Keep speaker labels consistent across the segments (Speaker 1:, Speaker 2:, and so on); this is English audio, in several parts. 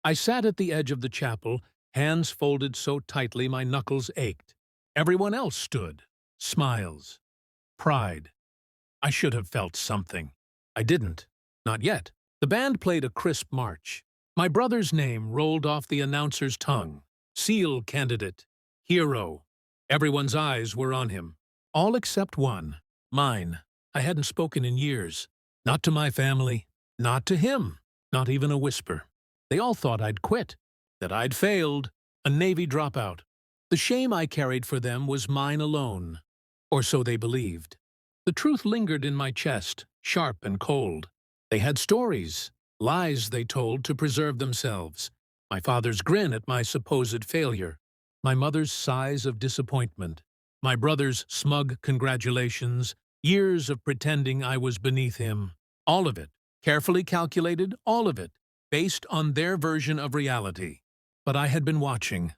Speaker 1: I sat at the edge of the chapel, hands folded so tightly my knuckles ached. Everyone else stood. Smiles. Pride. I should have felt something. I didn't. Not yet. The band played a crisp march. My brother's name rolled off the announcer's tongue. SEAL candidate. Hero. Everyone's eyes were on him. All except one. Mine. I hadn't spoken in years. Not to my family. Not to him. Not even a whisper. They all thought I'd quit. That I'd failed. A Navy dropout. The shame I carried for them was mine alone. Or so they believed. The truth lingered in my chest, sharp and cold. They had stories, lies they told to preserve themselves. My father's grin at my supposed failure. My mother's sighs of disappointment. My brother's smug congratulations. Years of pretending I was beneath him. All of it. Carefully calculated, all of it. Based on their version of reality. But I had been watching.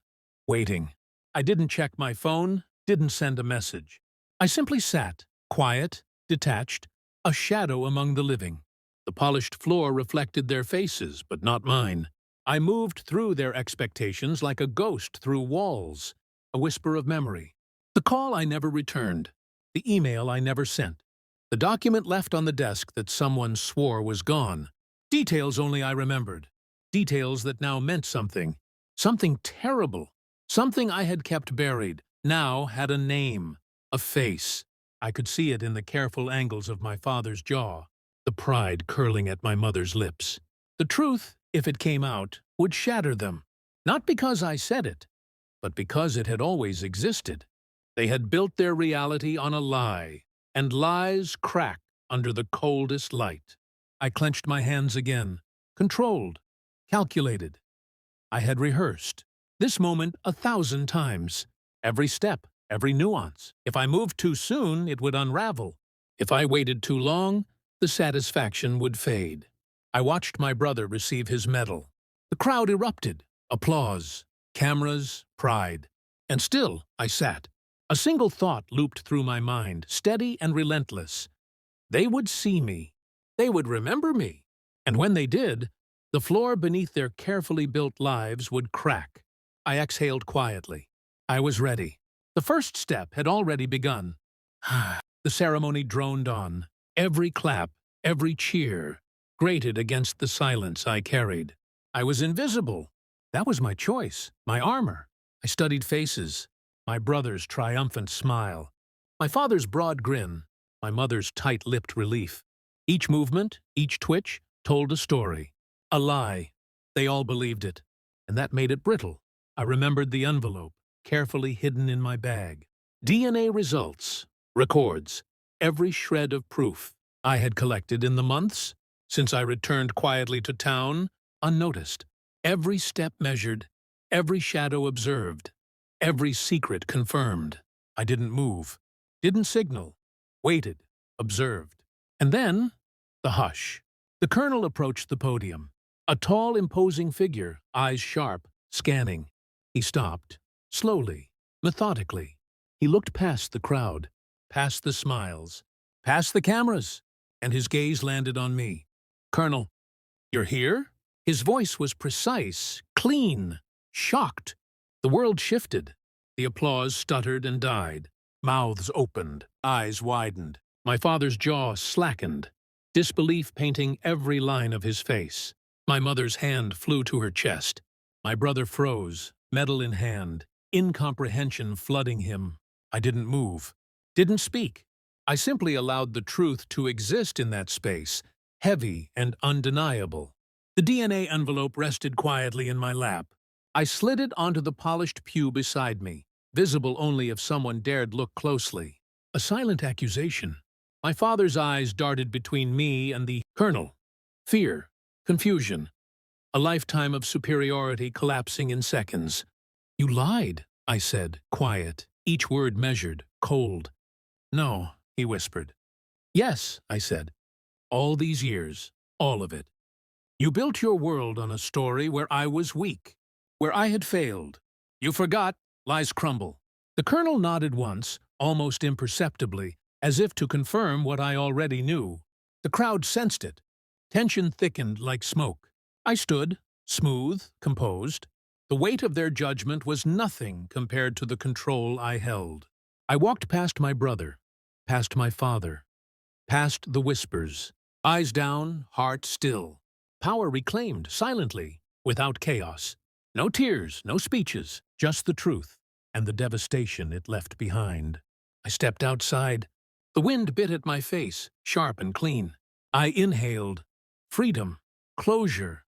Speaker 1: Waiting. I didn't check my phone, didn't send a message. I simply sat, quiet, detached, a shadow among the living. The polished floor reflected their faces, but not mine. I moved through their expectations like a ghost through walls, a whisper of memory. The call I never returned, the email I never sent, the document left on the desk that someone swore was gone. Details only I remembered, details that now meant something, something terrible, something I had kept buried, now had a name, a face. I could see it in the careful angles of my father's jaw, the pride curling at my mother's lips. The truth, if it came out, would shatter them. Not because I said it, but because it had always existed. They had built their reality on a lie, and lies crack under the coldest light. I clenched my hands again, controlled, calculated. I had rehearsed this moment 1,000 times, every step, every nuance. If I moved too soon, it would unravel. If I waited too long, the satisfaction would fade. I watched my brother receive his medal. The crowd erupted. Applause, cameras, pride. And still, I sat. A single thought looped through my mind, steady and relentless. They would see me. They would remember me. And when they did, the floor beneath their carefully built lives would crack. I exhaled quietly. I was ready. The first step had already begun. The ceremony droned on. Every clap, every cheer, grated against the silence I carried. I was invisible. That was my choice, my armor. I studied faces. My brother's triumphant smile. My father's broad grin. My mother's tight-lipped relief. Each movement, each twitch, told a story. A lie. They all believed it. And that made it brittle. I remembered the envelope, carefully hidden in my bag. DNA results, records, every shred of proof I had collected in the months since I returned quietly to town, unnoticed. Every step measured, every shadow observed, every secret confirmed. I didn't move, didn't signal, waited, observed. And then, the hush. The colonel approached the podium. A tall, imposing figure, eyes sharp, scanning. He stopped, slowly, methodically. He looked past the crowd, past the smiles, past the cameras, and his gaze landed on me. "Colonel, you're here?" His voice was precise, clean, shocked. The world shifted. The applause stuttered and died. Mouths opened, eyes widened. My father's jaw slackened, disbelief painting every line of his face. My mother's hand flew to her chest. My brother froze, medal in hand, incomprehension flooding him. I didn't move, didn't speak. I simply allowed the truth to exist in that space, heavy and undeniable. The DNA envelope rested quietly in my lap. I slid it onto the polished pew beside me, visible only if someone dared look closely. A silent accusation. My father's eyes darted between me and the colonel. Fear, confusion, a lifetime of superiority collapsing in seconds. "You lied," I said, quiet, each word measured, cold. "No," he whispered. "Yes," I said. "All these years, all of it. You built your world on a story where I was weak, where I had failed. You forgot, lies crumble." The colonel nodded once, almost imperceptibly, as if to confirm what I already knew. The crowd sensed it. Tension thickened like smoke. I stood, Smooth, composed, the weight of their judgment was nothing compared to the control I held. I walked past my brother, past my father, past the whispers, eyes down, heart still. Power reclaimed, silently, without chaos. No tears, no speeches, just the truth, and the devastation it left behind. I stepped outside. The wind bit at my face, sharp and clean. I inhaled. Freedom, closure.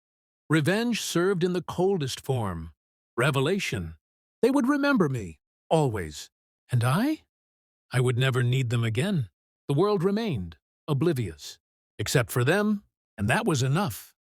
Speaker 1: Revenge served in the coldest form. Revelation. They would remember me, always. And I? I would never need them again. The world remained, oblivious. Except for them, and that was enough.